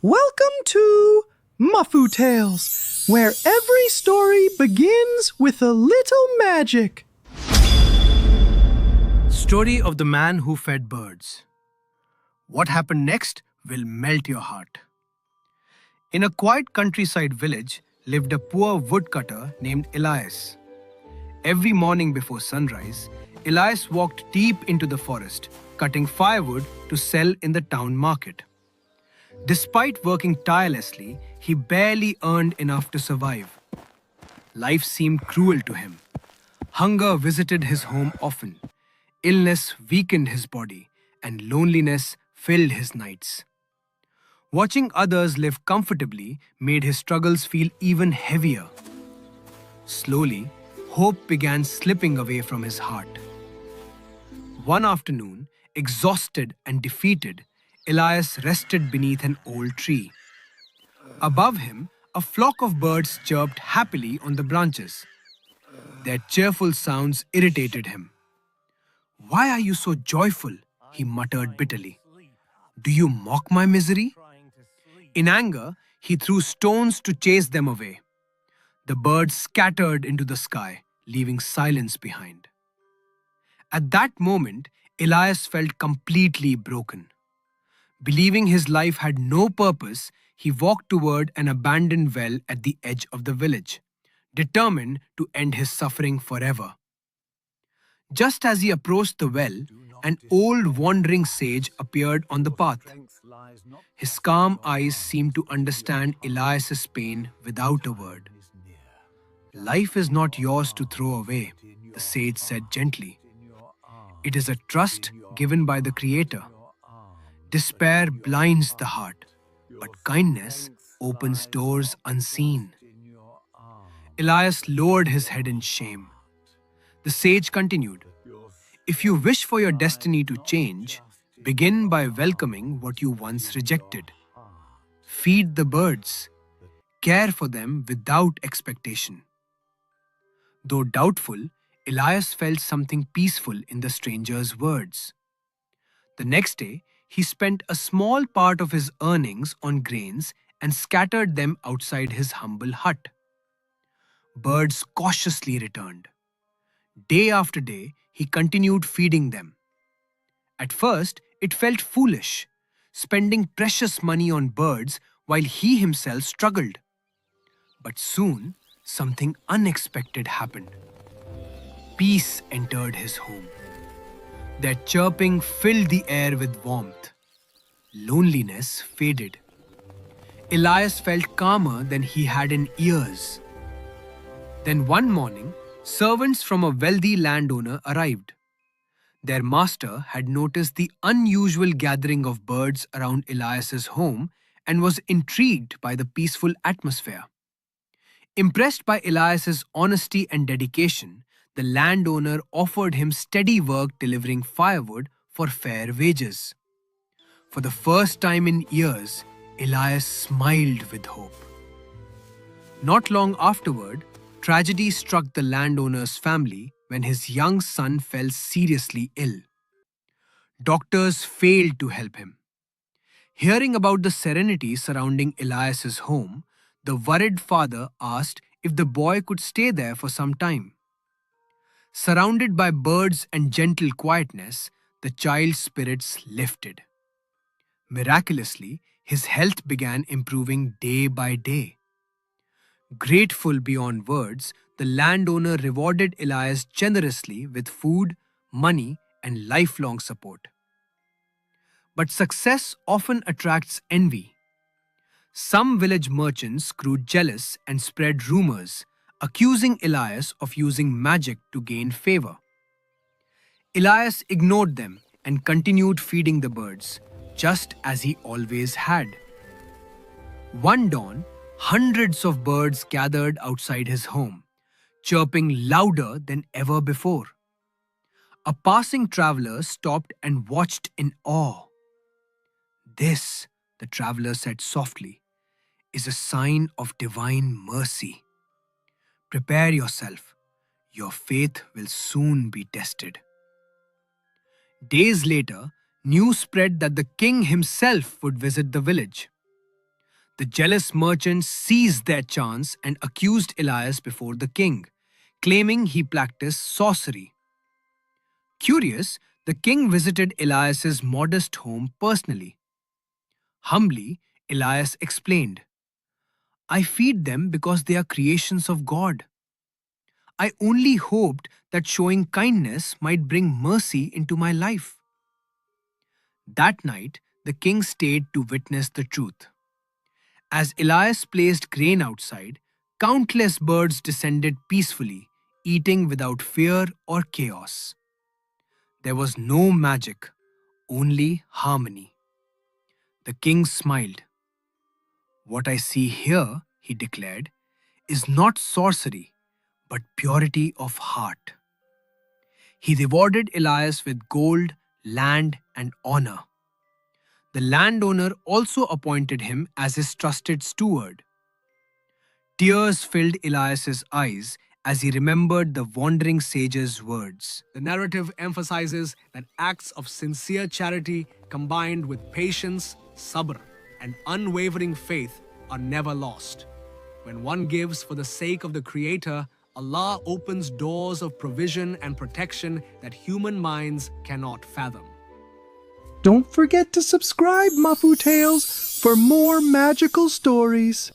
Welcome to Mafu Tales, where every story begins with a little magic. Story of the man who fed birds. What happened next will melt your heart. In a quiet countryside village lived a poor woodcutter named Elias. Every morning before sunrise, Elias walked deep into the forest, cutting firewood to sell in the town market. Despite working tirelessly, he barely earned enough to survive. Life seemed cruel to him. Hunger visited his home often. Illness weakened his body, and loneliness filled his nights. Watching others live comfortably made his struggles feel even heavier. Slowly, hope began slipping away from his heart. One afternoon, exhausted and defeated, Elias rested beneath an old tree. Above him, a flock of birds chirped happily on the branches. Their cheerful sounds irritated him. "Why are you so joyful?" he muttered bitterly. "Do you mock my misery?" In anger, he threw stones to chase them away. The birds scattered into the sky, leaving silence behind. At that moment, Elias felt completely broken. Believing his life had no purpose, he walked toward an abandoned well at the edge of the village, determined to end his suffering forever. Just as he approached the well, an old wandering sage appeared on the path. His calm eyes seemed to understand Elias's pain without a word. "Life is not yours to throw away," the sage said gently. "It is a trust given by the Creator. Despair blinds the heart, but kindness opens doors unseen." Elias lowered his head in shame. The sage continued, "If you wish for your destiny to change, begin by welcoming what you once rejected. Feed the birds. Care for them without expectation." Though doubtful, Elias felt something peaceful in the stranger's words. The next day, he spent a small part of his earnings on grains and scattered them outside his humble hut. Birds cautiously returned. Day after day, he continued feeding them. At first, it felt foolish, spending precious money on birds while he himself struggled. But soon, something unexpected happened. Peace entered his home. Their chirping filled the air with warmth. Loneliness faded. Elias felt calmer than he had in years. Then one morning, servants from a wealthy landowner arrived. Their master had noticed the unusual gathering of birds around Elias's home and was intrigued by the peaceful atmosphere. Impressed by Elias's honesty and dedication, the landowner offered him steady work delivering firewood for fair wages. For the first time in years, Elias smiled with hope. Not long afterward, tragedy struck the landowner's family when his young son fell seriously ill. Doctors failed to help him. Hearing about the serenity surrounding Elias's home, the worried father asked if the boy could stay there for some time. Surrounded by birds and gentle quietness, the child's spirits lifted. Miraculously, his health began improving day by day. Grateful beyond words, the landowner rewarded Elias generously with food, money, and lifelong support. But success often attracts envy. Some village merchants grew jealous and spread rumors, accusing Elias of using magic to gain favor. Elias ignored them and continued feeding the birds, just as he always had. One dawn, hundreds of birds gathered outside his home, chirping louder than ever before. A passing traveler stopped and watched in awe. "This," the traveler said softly, "is a sign of divine mercy. Prepare yourself. Your faith will soon be tested." Days later, news spread that the king himself would visit the village. The jealous merchants seized their chance and accused Elias before the king, claiming he practiced sorcery. Curious, the king visited Elias's modest home personally. Humbly, Elias explained, I feed them because they are creations of God. I only hoped that showing kindness might bring mercy into my life. That night, the king stayed to witness the truth. As Elias placed grain outside, countless birds descended peacefully, eating without fear or chaos. There was no magic, only harmony. The king smiled. What I see here, he declared, is not sorcery, but purity of heart. He rewarded Elias with gold, land, and honor. The landowner also appointed him as his trusted steward. Tears filled Elias's eyes as he remembered the wandering sage's words. The narrative emphasizes that acts of sincere charity combined with patience, sabr, and unwavering faith are never lost. When one gives for the sake of the Creator, Allah opens doors of provision and protection that human minds cannot fathom. Don't forget to subscribe, Mafu Tales, for more magical stories.